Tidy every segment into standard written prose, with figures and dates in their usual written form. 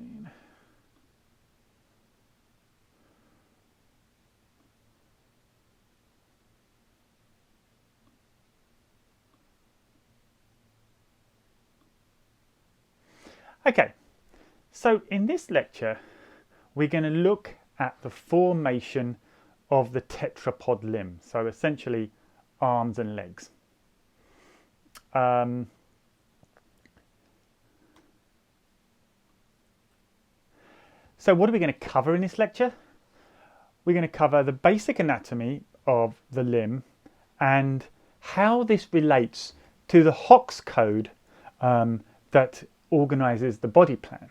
gene. Okay, so in this lecture, we're going to look at the formation of the tetrapod limb. So essentially, arms and legs. So what are we going to cover in this lecture? We're going to cover the basic anatomy of the limb and how this relates to the Hox code that organizes the body plan.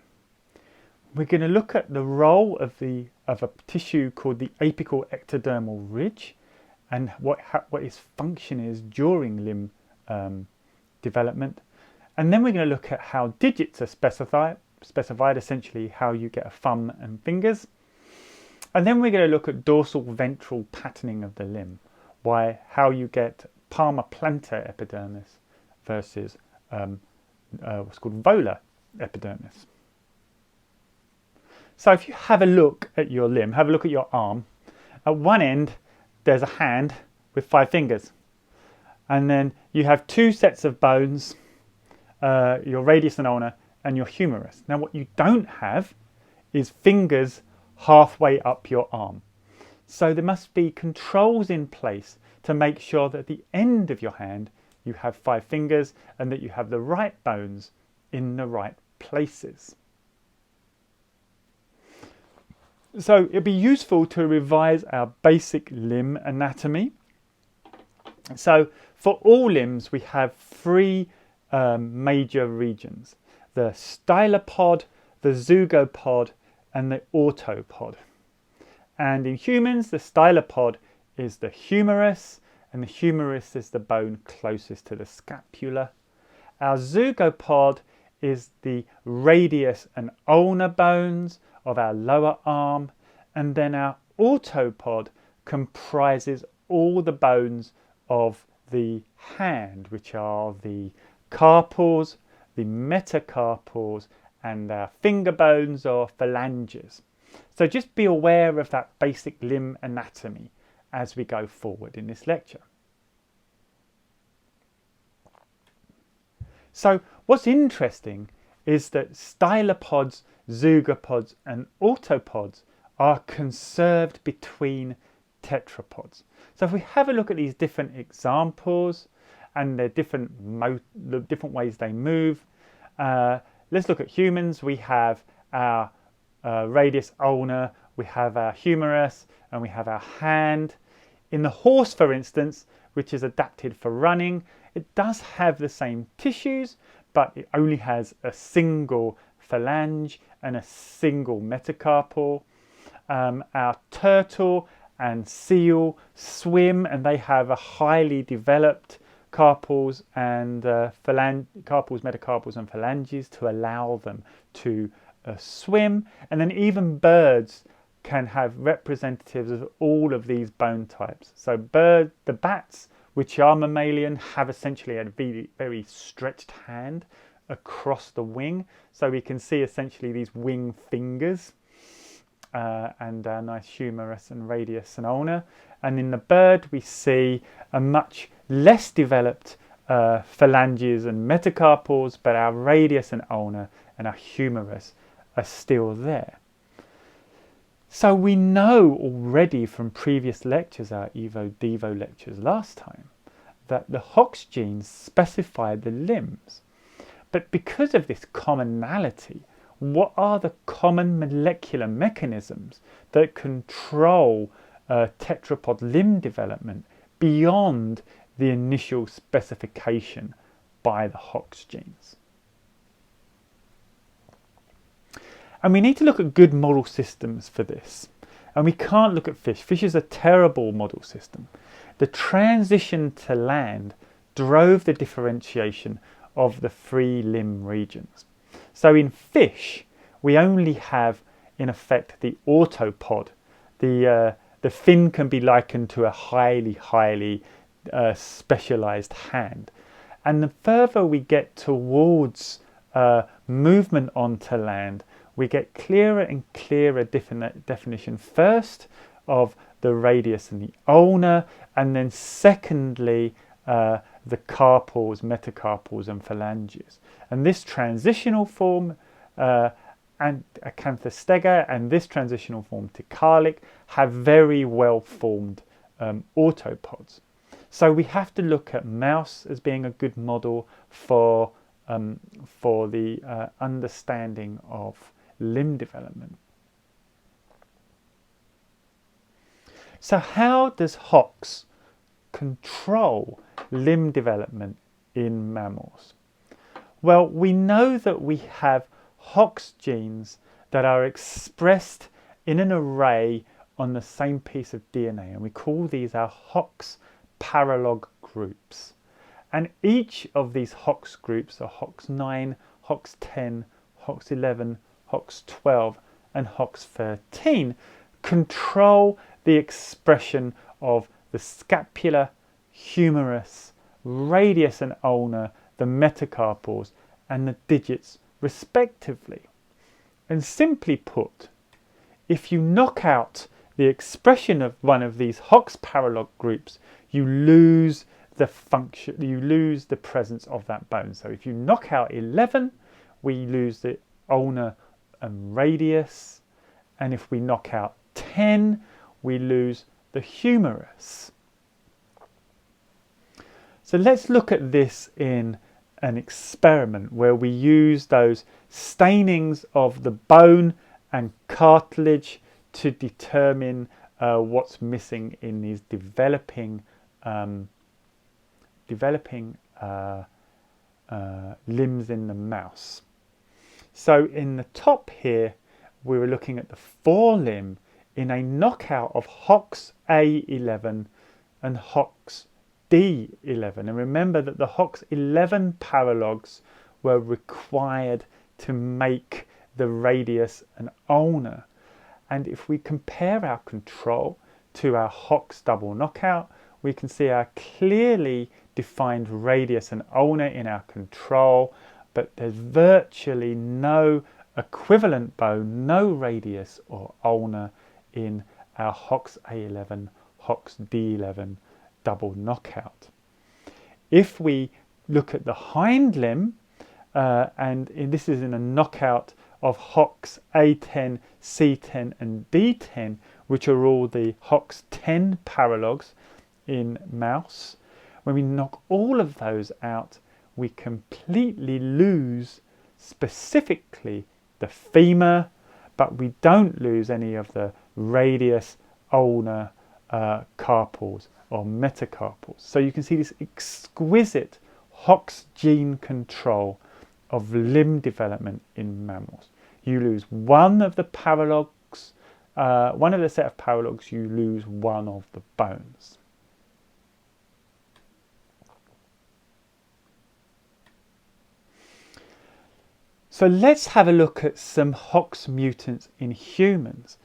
We're going to look at the role of a tissue called the apical ectodermal ridge and what its function is during limb development. And then we're going to look at how digits are specified, essentially how you get a thumb and fingers. And then we're going to look at dorsal-ventral patterning of the limb, how you get palmar-plantar epidermis versus what's called volar epidermis. So if you have a look at your limb, have a look at your arm, at one end there's a hand with 5 fingers. And then you have 2 sets of bones, your radius and ulna and your humerus. Now what you don't have is fingers halfway up your arm. So there must be controls in place to make sure that at the end of your hand you have 5 fingers and that you have the right bones in the right places. So it'd be useful to revise our basic limb anatomy. So for all limbs we have 3 major regions: the stylopod, the zeugopod and the autopod. And in humans the stylopod is the humerus, and the humerus is the bone closest to the scapula. Our zeugopod is the radius and ulnar bones of our lower arm, and then our autopod comprises all the bones of the hand, which are the carpals, the metacarpals and our finger bones or phalanges. So just be aware of that basic limb anatomy as we go forward in this lecture. So what's interesting is that stylopods, zeugopods and autopods are conserved between tetrapods. So if we have a look at these different examples and the different ways they move, let's look at humans. We have our radius ulna, we have our humerus and we have our hand. In the horse, for instance, which is adapted for running, it does have the same tissues, but it only has a single phalange and a single metacarpal. Our turtle and seal swim and they have a highly developed carpals and carpals, metacarpals and phalanges to allow them to swim. And then even birds can have representatives of all of these bone types. So the bats, which are mammalian, have essentially a very stretched hand across the wing. So we can see essentially these wing fingers and a nice humerus and radius and ulna. And in the bird we see a much less developed phalanges and metacarpals, but our radius and ulna and our humerus are still there. So we know already from previous lectures, our Evo-Devo lectures last time, that the Hox genes specify the limbs. But because of this commonality, what are the common molecular mechanisms that control tetrapod limb development beyond the initial specification by the Hox genes? And we need to look at good model systems for this. And we can't look at fish. Fish is a terrible model system. The transition to land drove the differentiation of the 3 limb regions. So in fish, we only have, in effect, the autopod. The fin can be likened to a highly specialized hand. And the further we get towards movement onto land, we get clearer and clearer definition first of the radius and the ulna, and then secondly the carpals, metacarpals and phalanges. And this transitional form and acanthostega and this transitional form ticalic have very well formed autopods. So we have to look at mouse as being a good model for the understanding of limb development. So how does Hox control limb development in mammals? Well, we know that we have Hox genes that are expressed in an array on the same piece of DNA, and we call these our Hox paralog groups. And each of these Hox groups are Hox9, Hox10, Hox11, Hox12 and Hox13 control the expression of the scapula, humerus, radius and ulna, the metacarpals and the digits respectively. And simply put, if you knock out the expression of one of these Hox paralog groups, you lose the function, you lose the presence of that bone. So if you knock out 11, we lose the ulna and radius, and if we knock out 10, we lose the humerus. So let's look at this in an experiment where we use those stainings of the bone and cartilage to determine what's missing in these developing limbs in the mouse. So in the top here, we were looking at the forelimb in a knockout of Hox A11 and Hox D11. And remember that the Hox 11 paralogs were required to make the radius and ulna. And if we compare our control to our Hox double knockout, we can see our clearly defined radius and ulna in our control, but there's virtually no equivalent bone, no radius or ulna in our Hox A11, Hox D11 double knockout. If we look at the hind limb, this is in a knockout of Hox A10, C10 and D10, which are all the Hox 10 paralogs in mouse. When we knock all of those out, we completely lose specifically the femur, but we don't lose any of the radius, ulna, carpals or metacarpals. So you can see this exquisite Hox gene control of limb development in mammals. You lose one of the paralogs, one of the set of paralogs, you lose one of the bones. So let's have a look at some Hox mutants in humans.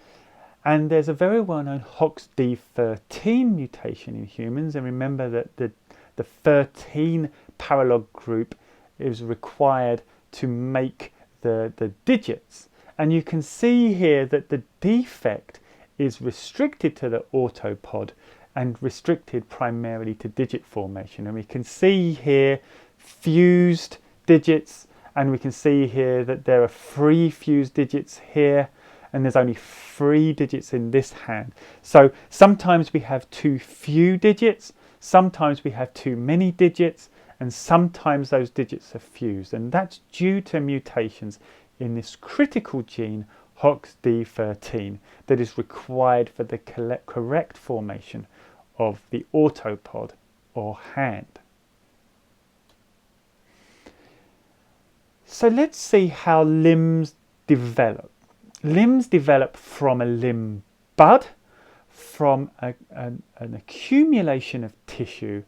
And there's a very well-known Hox D13 mutation in humans. And remember that the 13 paralog group is required to make the digits. And you can see here that the defect is restricted to the autopod and restricted primarily to digit formation. And we can see here fused digits, and we can see here that there are 3 fused digits here, and there's only 3 digits in this hand. So sometimes we have too few digits, sometimes we have too many digits, and sometimes those digits are fused. And that's due to mutations in this critical gene, Hox D13, that is required for the correct formation of the autopod or hand. So let's see how limbs develop. Limbs develop from a limb bud, from an accumulation of tissue,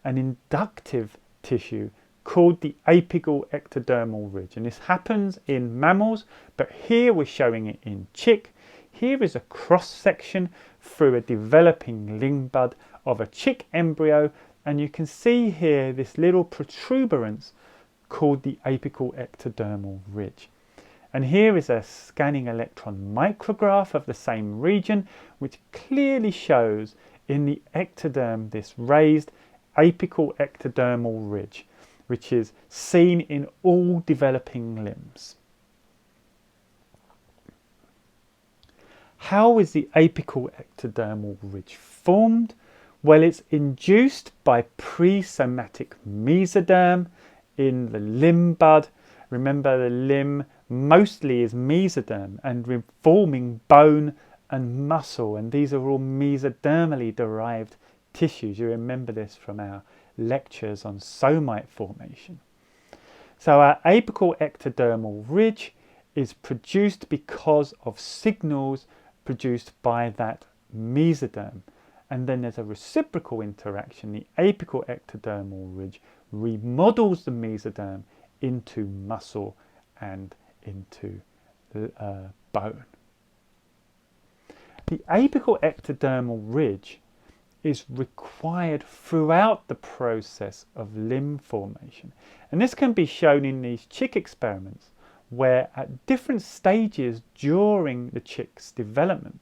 an inductive tissue called the apical ectodermal ridge. And this happens in mammals, but here we're showing it in chick. Here is a cross section through a developing limb bud of a chick embryo, and you can see here this little protuberance called the apical ectodermal ridge. And here is a scanning electron micrograph of the same region, which clearly shows in the ectoderm this raised apical ectodermal ridge, which is seen in all developing limbs. How is the apical ectodermal ridge formed? Well, it's induced by presomatic mesoderm in the limb bud. Remember, the limb mostly is mesoderm and forming bone and muscle, and these are all mesodermally derived tissues. You remember this from our lectures on somite formation. So our apical ectodermal ridge is produced because of signals produced by that mesoderm. And then there's a reciprocal interaction. The apical ectodermal ridge remodels the mesoderm into muscle and into bone. The apical ectodermal ridge is required throughout the process of limb formation. And this can be shown in these chick experiments, where at different stages during the chick's development,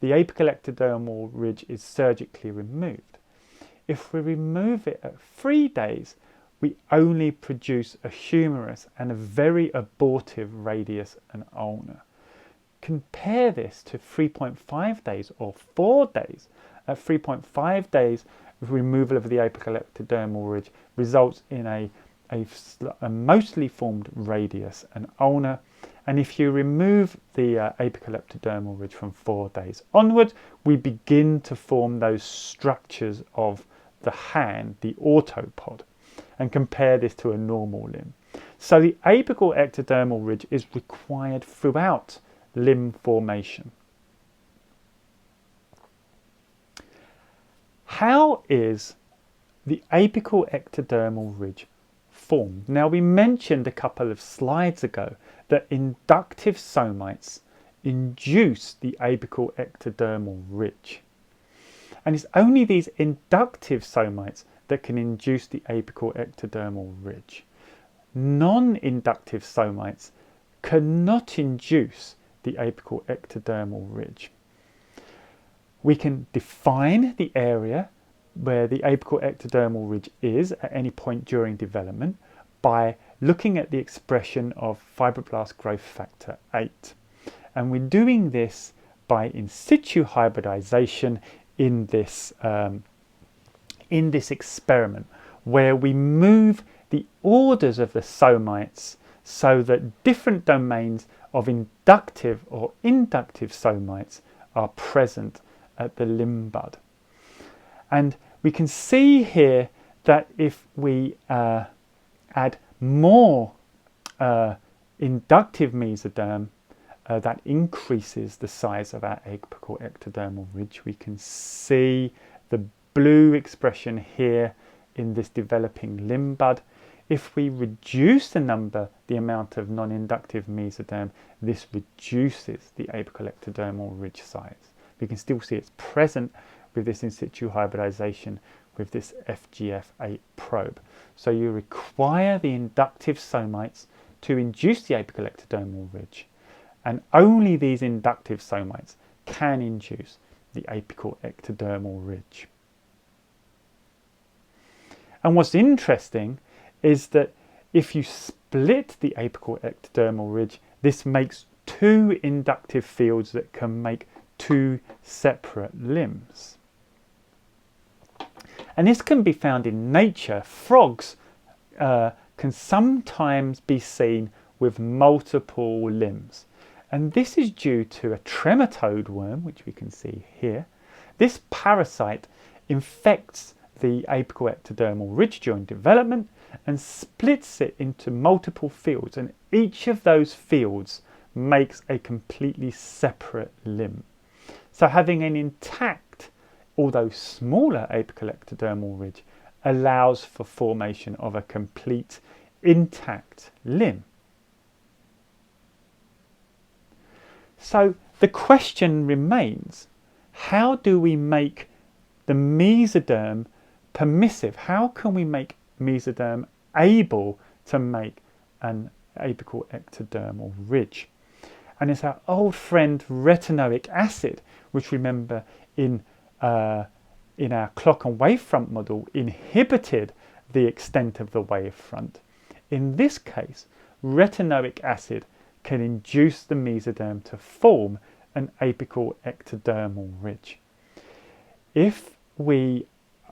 the apical ectodermal ridge is surgically removed. If we remove it at 3 days, we only produce a humerus and a very abortive radius and ulna. Compare this to 3.5 days or 4 days. At 3.5 days, removal of the apical ectodermal ridge results in a mostly formed radius and ulna. And if you remove the apical ectodermal ridge from 4 days onwards, we begin to form those structures of the hand, the autopod, and compare this to a normal limb. So the apical ectodermal ridge is required throughout limb formation. How is the apical ectodermal ridge formed? Now, we mentioned a couple of slides ago that inductive somites induce the apical ectodermal ridge. And it's only these inductive somites that can induce the apical ectodermal ridge. Non-inductive somites cannot induce the apical ectodermal ridge. We can define the area where the apical ectodermal ridge is at any point during development by looking at the expression of fibroblast growth factor 8. And we're doing this by in situ hybridization in this experiment, where we move the orders of the somites so that different domains of inductive or inductive somites are present at the limb bud. And we can see here that if we add more inductive mesoderm, that increases the size of our apical ectodermal ridge. We can see the blue expression here in this developing limb bud. If we reduce the amount of non-inductive mesoderm, this reduces the apical ectodermal ridge size. We can still see it's present with this in situ hybridization with this FGF8 probe. So you require the inductive somites to induce the apical ectodermal ridge, and only these inductive somites can induce the apical ectodermal ridge. And what's interesting is that if you split the apical ectodermal ridge, this makes 2 inductive fields that can make 2 separate limbs. And this can be found in nature. Frogs can sometimes be seen with multiple limbs. And this is due to a trematode worm, which we can see here. This parasite infects the apical ectodermal ridge during development and splits it into multiple fields, and each of those fields makes a completely separate limb. So having an intact, although smaller apical ectodermal ridge allows for formation of a complete intact limb. So the question remains, how do we make the mesoderm permissive? How can we make mesoderm able to make an apical ectodermal ridge. And it's our old friend retinoic acid, which, remember, in our clock and wavefront model inhibited the extent of the wavefront. In this case, retinoic acid can induce the mesoderm to form an apical ectodermal ridge. If we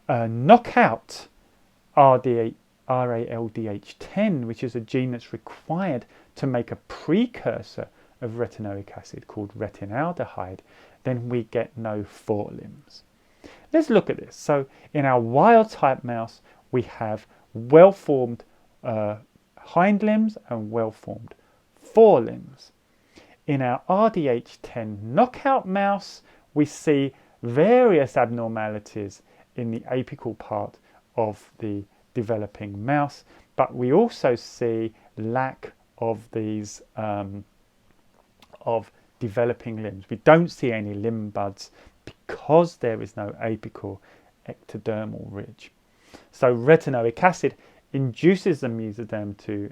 knock out RALDH10, which is a gene that's required to make a precursor of retinoic acid called retinaldehyde, then we get no forelimbs. Let's look at this. So in our wild type mouse, we have well-formed hind limbs and well-formed forelimbs. In our RDH10 knockout mouse, we see various abnormalities in the apical part of the developing mouse, but we also see lack of these of developing limbs. We don't see any limb buds because there is no apical ectodermal ridge. So retinoic acid induces the mesoderm to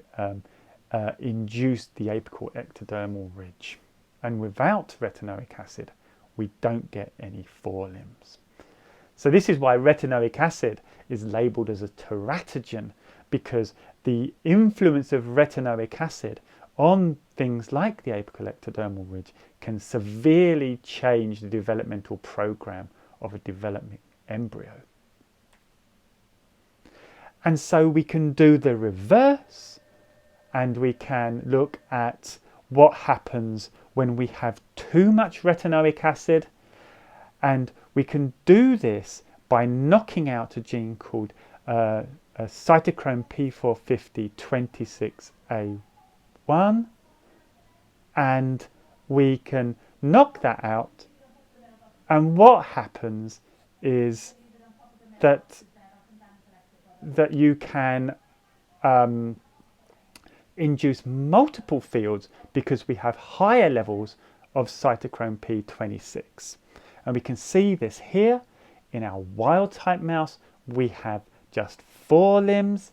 induce the apical ectodermal ridge. And without retinoic acid, we don't get any forelimbs. So this is why retinoic acid is labelled as a teratogen, because the influence of retinoic acid on things like the apical ectodermal ridge can severely change the developmental program of a developing embryo. And so we can do the reverse, and we can look at what happens when we have too much retinoic acid, and we can do this by knocking out a gene called a cytochrome P450 26A1, and we can knock that out, and what happens is that you can induce multiple fields because we have higher levels of cytochrome P26. And we can see this here. In our wild type mouse, we have just 4 limbs.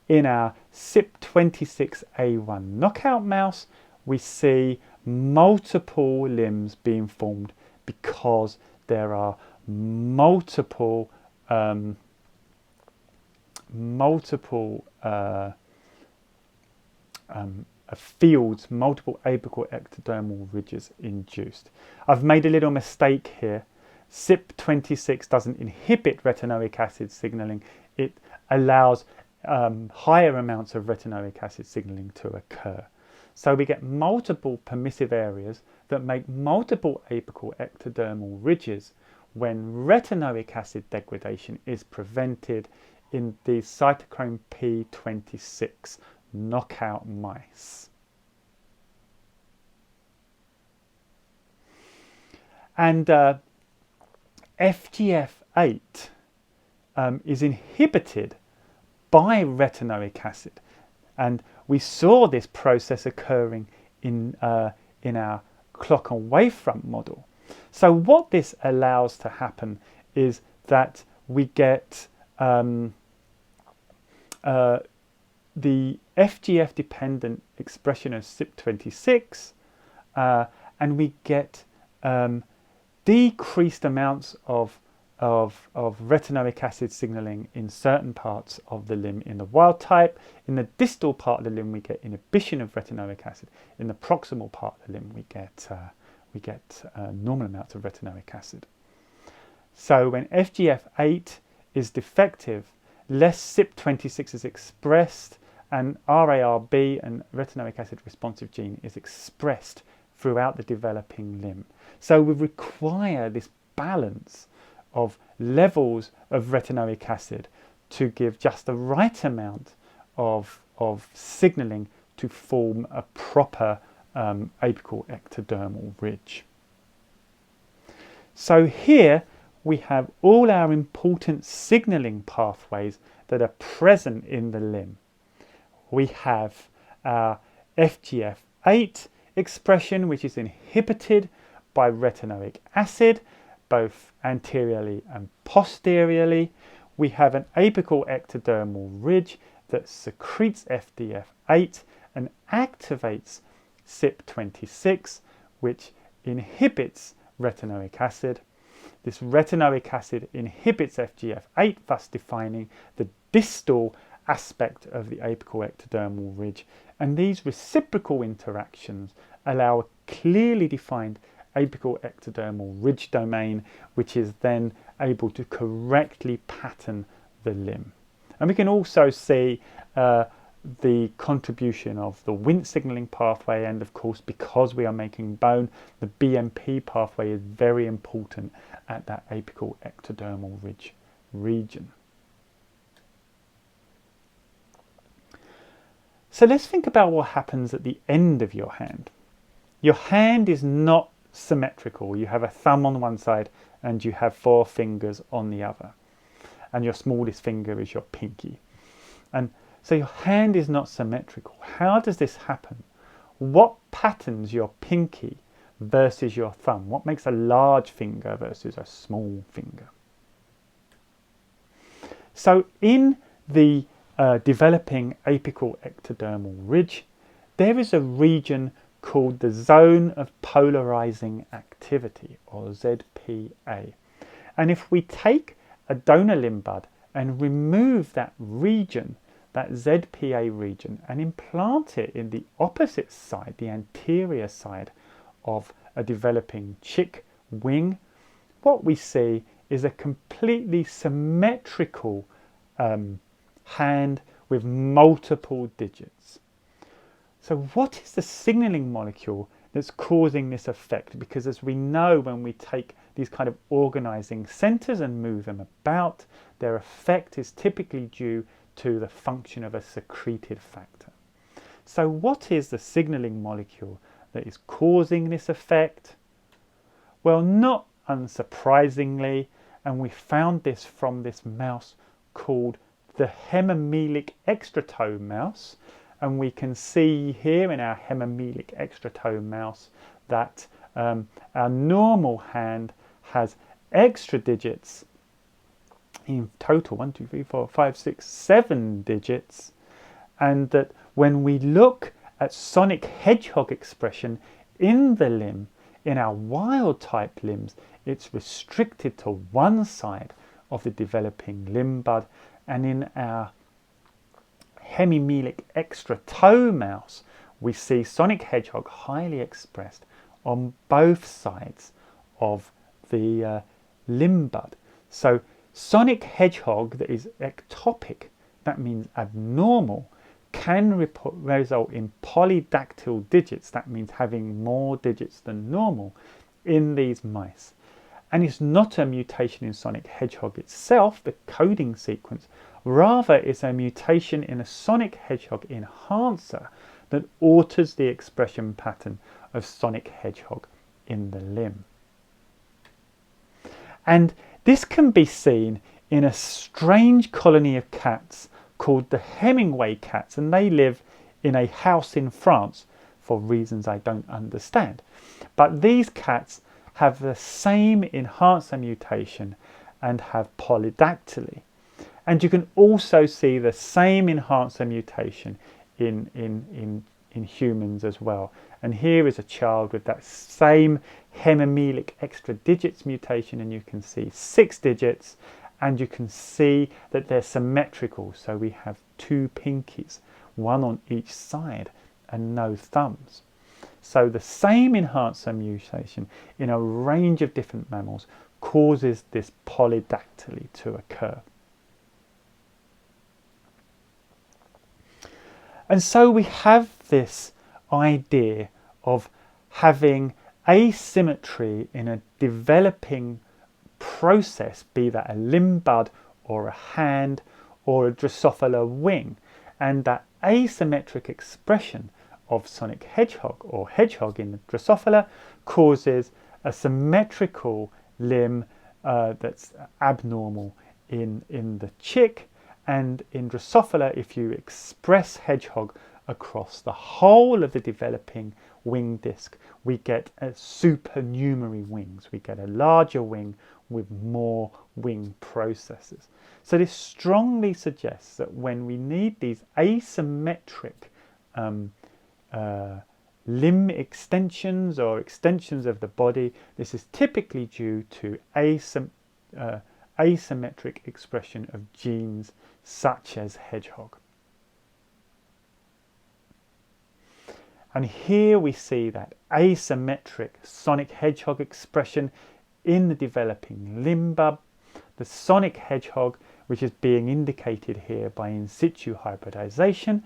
In our CYP26A1 knockout mouse, we see multiple limbs being formed because there are multiple fields, multiple apical ectodermal ridges induced. I've made a little mistake here. CYP26 doesn't inhibit retinoic acid signaling. It allows higher amounts of retinoic acid signaling to occur. So we get multiple permissive areas that make multiple apical ectodermal ridges when retinoic acid degradation is prevented in these cytochrome P26 knockout mice. And FGF8 is inhibited by retinoic acid, and we saw this process occurring in our clock and wavefront model. So what this allows to happen is that we get the FGF dependent expression of CYP26, and we get decreased amounts of retinoic acid signaling in certain parts of the limb in the wild type. In the distal part of the limb, we get inhibition of retinoic acid. In the proximal part of the limb, we get normal amounts of retinoic acid. So when FGF8 is defective, less CYP26 is expressed, and RARB and retinoic acid responsive gene is expressed throughout the developing limb. So we require this balance of levels of retinoic acid to give just the right amount of signaling to form a proper apical ectodermal ridge. So here we have all our important signaling pathways that are present in the limb. We have our FGF8 expression, which is inhibited by retinoic acid, both anteriorly and posteriorly. We have an apical ectodermal ridge that secretes FGF8 and activates CYP26, which inhibits retinoic acid. This retinoic acid inhibits FGF8, thus defining the distal aspect of the apical ectodermal ridge, and these reciprocal interactions allow a clearly defined apical ectodermal ridge domain, which is then able to correctly pattern the limb. And we can also see the contribution of the Wnt signaling pathway, and of course, because we are making bone, the BMP pathway is very important at that apical ectodermal ridge region. So let's think about what happens at the end of your hand. Your hand is not symmetrical. You have a thumb on one side and you have 4 fingers on the other, and your smallest finger is your pinky. And so your hand is not symmetrical. How does this happen? What patterns your pinky versus your thumb? What makes a large finger versus a small finger? So in the developing apical ectodermal ridge, there is a region called the zone of polarising activity, or ZPA. And if we take a donor limb bud and remove that region, that ZPA region, and implant it in the opposite side, the anterior side of a developing chick wing, what we see is a completely symmetrical hand with multiple digits. So what is the signaling molecule that's causing this effect? Because as we know, when we take these kind of organizing centers and move them about, their effect is typically due to the function of a secreted factor. So what is the signaling molecule that is causing this effect? Well, not unsurprisingly, and we found this from this mouse called the hemimelic extratoe mouse, and we can see here in our hemimelic extratoe mouse that our normal hand has extra digits, in total 1, 2, 3, 4, 5, 6, 7 digits, and that when we look at sonic hedgehog expression in the limb, in our wild type limbs, it's restricted to one side of the developing limb bud, and in our hemimelic extratoe mouse, we see sonic hedgehog highly expressed on both sides of the limb bud. So sonic hedgehog that is ectopic, that means abnormal, can result in polydactyl digits, that means having more digits than normal, in these mice. And it's not a mutation in sonic hedgehog itself, the coding sequence, rather it's a mutation in a sonic hedgehog enhancer that alters the expression pattern of sonic hedgehog in the limb. And this can be seen in a strange colony of cats called the Hemingway cats, and they live in a house in France for reasons I don't understand. But these cats have the same enhancer mutation and have polydactyly. And you can also see the same enhancer mutation in humans as well. And here is a child with that same hemimelic extra digits mutation, and you can see 6 digits, and you can see that they're symmetrical. So we have 2 pinkies, one on each side, and no thumbs. So the same enhancer mutation in a range of different mammals causes this polydactyly to occur. And so we have this idea of having asymmetry in a developing process, be that a limb bud or a hand or a Drosophila wing, and that asymmetric expression of sonic hedgehog or hedgehog in the Drosophila causes a symmetrical limb that's abnormal in the chick. And in Drosophila, if you express hedgehog across the whole of the developing wing disc, we get a supernumerary wings. We get a larger wing with more wing processes. So this strongly suggests that when we need these asymmetric limb extensions or extensions of the body. This is typically due to asymmetric expression of genes such as hedgehog. And here we see that asymmetric sonic hedgehog expression in the developing limb bulb. The sonic hedgehog, which is being indicated here by in situ hybridization,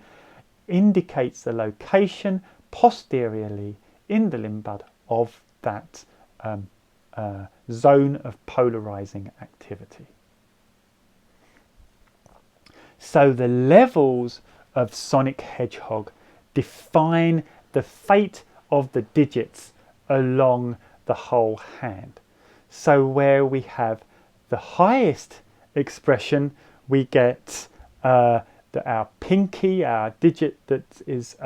indicates the location posteriorly in the limb bud of that zone of polarising activity. So the levels of sonic hedgehog define the fate of the digits along the whole hand. So where we have the highest expression, we get our pinky, our digit that is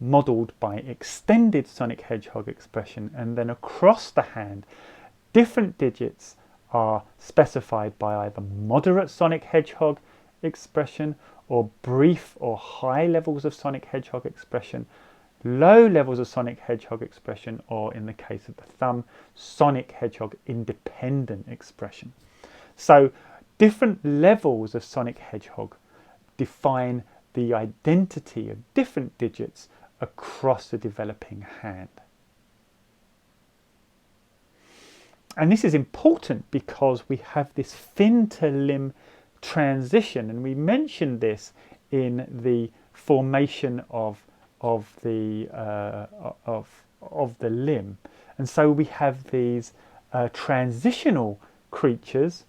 modelled by extended sonic hedgehog expression, and then across the hand, different digits are specified by either moderate sonic hedgehog expression or brief or high levels of sonic hedgehog expression, low levels of sonic hedgehog expression, or in the case of the thumb, sonic hedgehog independent expression. So different levels of sonic hedgehog define the identity of different digits across the developing hand. And this is important because we have this fin to limb transition, and we mentioned this in the formation of the limb. And so we have these transitional creatures,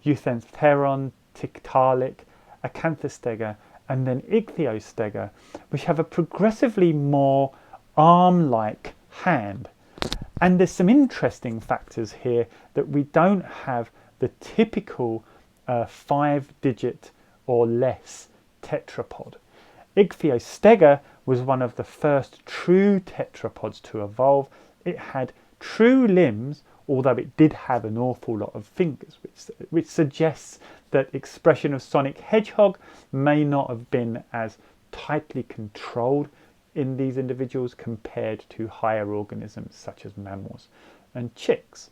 euthentheron, tiktaalik, acanthostega, and then ichthyostega, which have a progressively more arm-like hand. And there's some interesting factors here that we don't have the typical 5-digit or less tetrapod. Ichthyostega was one of the first true tetrapods to evolve. It had true limbs, although it did have an awful lot of fingers, which suggests that expression of sonic hedgehog may not have been as tightly controlled in these individuals compared to higher organisms such as mammals and chicks.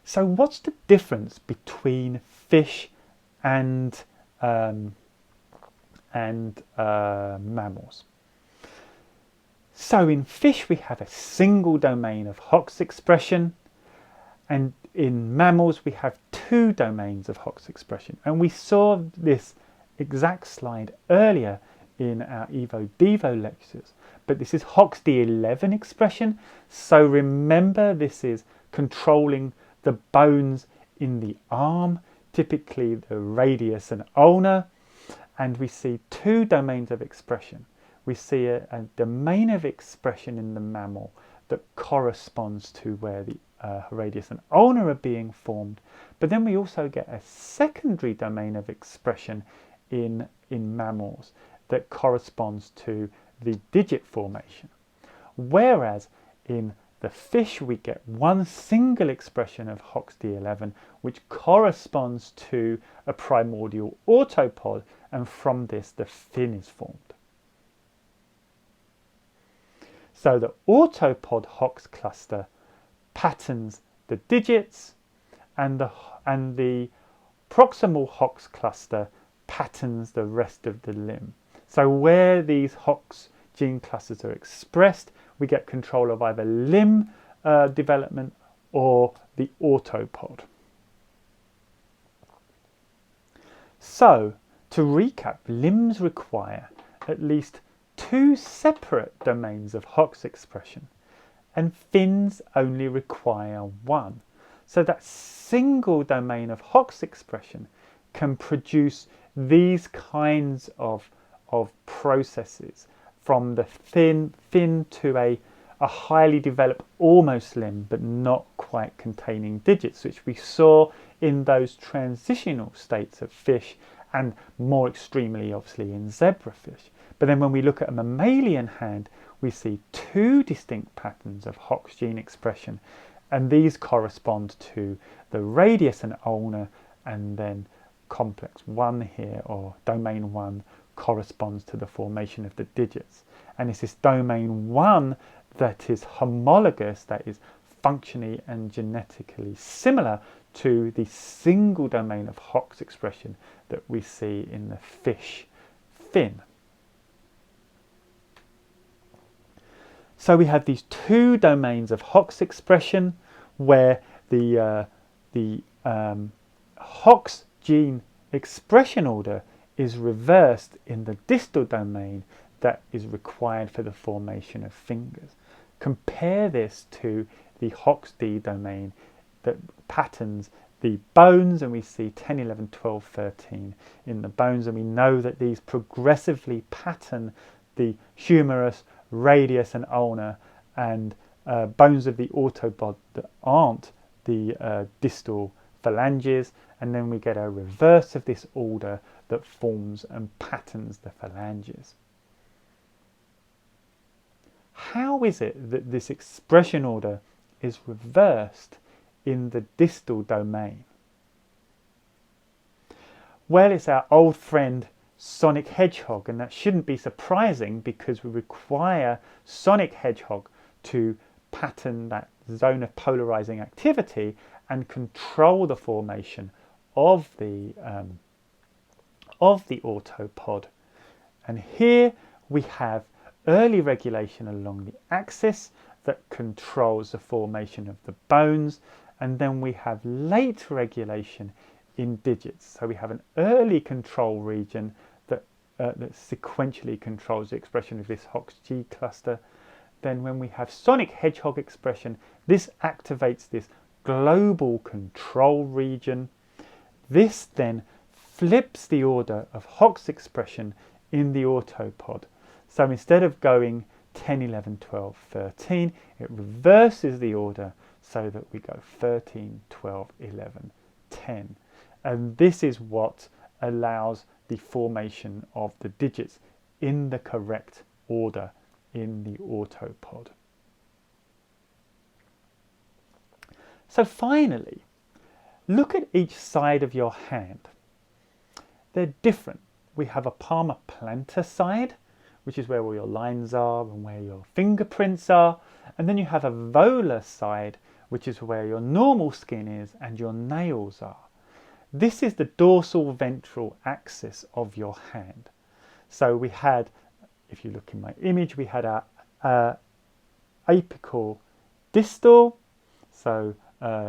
So what's the difference between fish and mammals? So in fish we have a single domain of Hox expression, and in mammals we have 2 domains of Hox expression. And we saw this exact slide earlier in our Evo-Devo lectures, but this is HOXD11 expression. So remember, this is controlling the bones in the arm, typically the radius and ulna, and we see 2 domains of expression. We see a domain of expression in the mammal that corresponds to where the radius and ulna are being formed, but then we also get a secondary domain of expression in mammals that corresponds to the digit formation, whereas in the fish we get one single expression of HOXD11 which corresponds to a primordial autopod, and from this the fin is formed. So the autopod Hox cluster patterns the digits, and the proximal Hox cluster patterns the rest of the limb. So where these Hox gene clusters are expressed, we get control of either limb development or the autopod. So to recap, limbs require at least 2 separate domains of Hox expression, and fins only require 1. So that single domain of Hox expression can produce these kinds of processes, from the fin to a highly developed almost limb but not quite containing digits, which we saw in those transitional states of fish, and more extremely obviously in zebrafish. But then when we look at a mammalian hand, we see 2 distinct patterns of Hox gene expression, and these correspond to the radius and ulna, and then complex 1 here, or domain 1, corresponds to the formation of the digits. And it's this domain 1 that is homologous, that is functionally and genetically similar to the single domain of Hox expression that we see in the fish fin. So we have these two domains of Hox expression where the Hox gene expression order is reversed in the distal domain that is required for the formation of fingers. Compare this to the Hox-D domain that patterns the bones, and we see 10, 11, 12, 13 in the bones, and we know that these progressively pattern the humerus, radius and ulna, and bones of the autopod that aren't the distal phalanges, and then we get a reverse of this order that forms and patterns the phalanges. How is it that this expression order is reversed in the distal domain? Well, it's our old friend Sonic Hedgehog, and that shouldn't be surprising because we require Sonic Hedgehog to pattern that zone of polarising activity and control the formation of the autopod. And here we have early regulation along the axis that controls the formation of the bones, and then we have late regulation in digits. So we have an early control region that sequentially controls the expression of this Hox-G cluster. Then when we have Sonic Hedgehog expression, this activates this global control region. This then flips the order of Hox expression in the autopod. So instead of going 10, 11, 12, 13, it reverses the order so that we go 13, 12, 11, 10. And this is what allows the formation of the digits in the correct order in the autopod. So finally, look at each side of your hand. They're different. We have a palmar plantar side, which is where all your lines are and where your fingerprints are. And then you have a volar side, which is where your normal skin is and your nails are. This is the dorsal-ventral axis of your hand. So we had, if you look in my image, we had our apical distal. So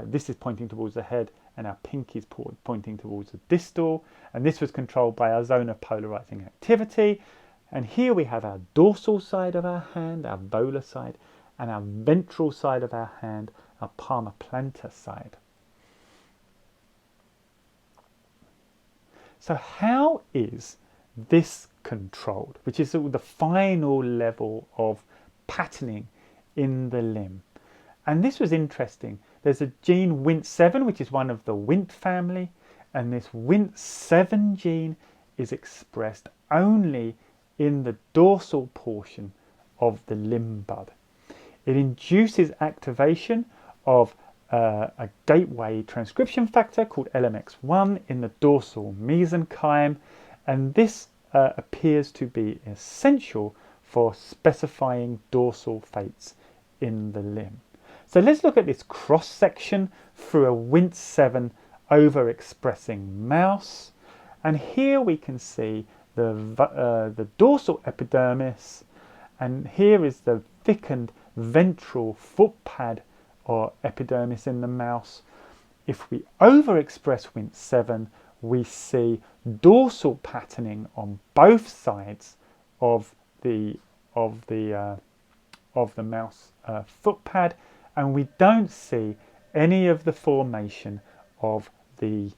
this is pointing towards the head and our pinky is pointing towards the distal. And this was controlled by our zone of polarising activity. And here we have our dorsal side of our hand, our volar side, and our ventral side of our hand, our palmar plantar side. So how is this controlled, which is the final level of patterning in the limb? And this was interesting. There's a gene Wnt7, which is one of the Wnt family, and this Wnt7 gene is expressed only in the dorsal portion of the limb bud. It induces activation of a gateway transcription factor called LMX1 in the dorsal mesenchyme, and this appears to be essential for specifying dorsal fates in the limb. So let's look at this cross section through a Wnt7 overexpressing mouse, and here we can see the dorsal epidermis, and here is the thickened ventral footpad or epidermis in the mouse. If we overexpress Wnt7, we see dorsal patterning on both sides of the mouse footpad, and we don't see any of the formation of the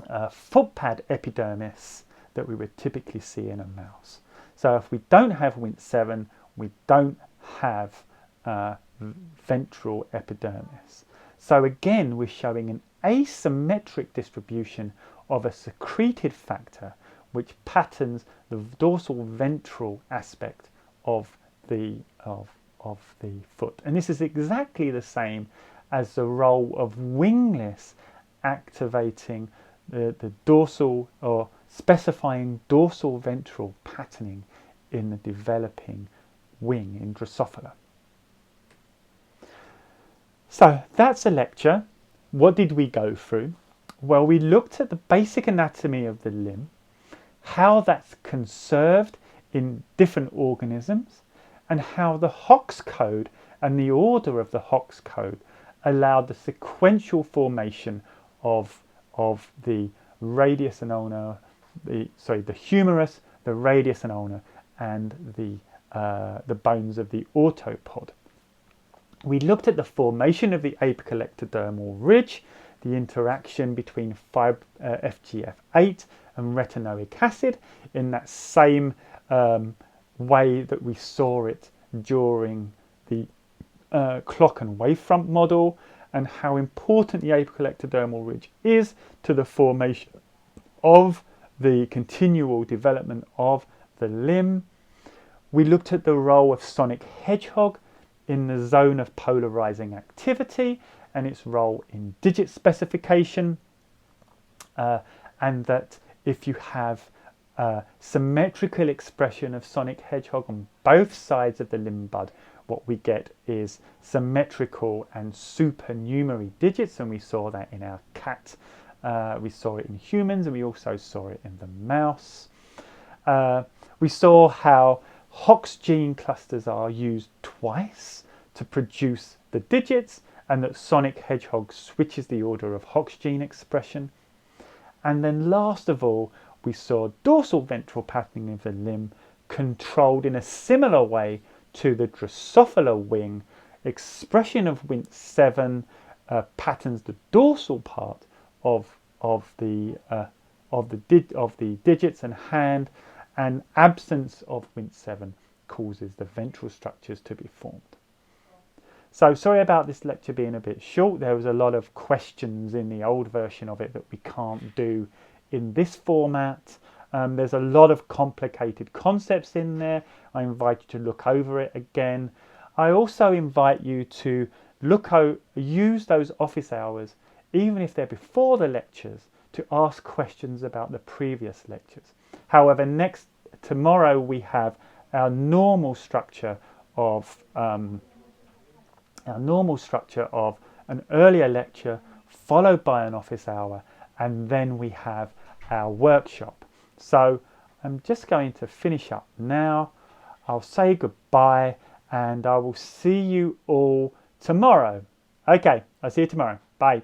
footpad epidermis that we would typically see in a mouse. So if we don't have Wnt7, we don't have ventral epidermis. So again, we're showing an asymmetric distribution of a secreted factor which patterns the dorsal ventral aspect of the foot. And this is exactly the same as the role of wingless activating the dorsal, or specifying dorsal-ventral patterning in the developing wing in Drosophila. So that's a lecture. What did we go through? Well, we looked at the basic anatomy of the limb, how that's conserved in different organisms, and how the Hox code and the order of the Hox code allowed the sequential formation of the radius and ulna, the humerus, the radius and ulna, and the bones of the autopod. We looked at the formation of the apical ectodermal ridge, the interaction between FGF8 and retinoic acid in that same way that we saw it during the clock and wavefront model, and how important the apical ectodermal ridge is to the formation of the continual development of the limb. We looked at the role of sonic hedgehog in the zone of polarising activity and its role in digit specification, and that if you have symmetrical expression of sonic hedgehog on both sides of the limb bud, what we get is symmetrical and supernumerary digits, and we saw that in our cat, we saw it in humans, and we also saw it in the mouse. We saw how Hox gene clusters are used twice to produce the digits, and that sonic hedgehog switches the order of Hox gene expression. And then last of all, we saw dorsal-ventral patterning of the limb controlled in a similar way to the Drosophila wing. Expression of Wnt7 patterns the dorsal part of the digits and hand, and absence of Wnt7 causes the ventral structures to be formed. So sorry about this lecture being a bit short. There was a lot of questions in the old version of it that we can't do in this format. There's a lot of complicated concepts in there. I invite you to look over it again. I also invite you to use those office hours, even if they're before the lectures, to ask questions about the previous lectures. However, tomorrow we have our normal structure of an earlier lecture followed by an office hour, and then we have our workshop. So I'm just going to finish up now. I'll say goodbye, and I will see you all tomorrow. Okay, I'll see you tomorrow. Bye.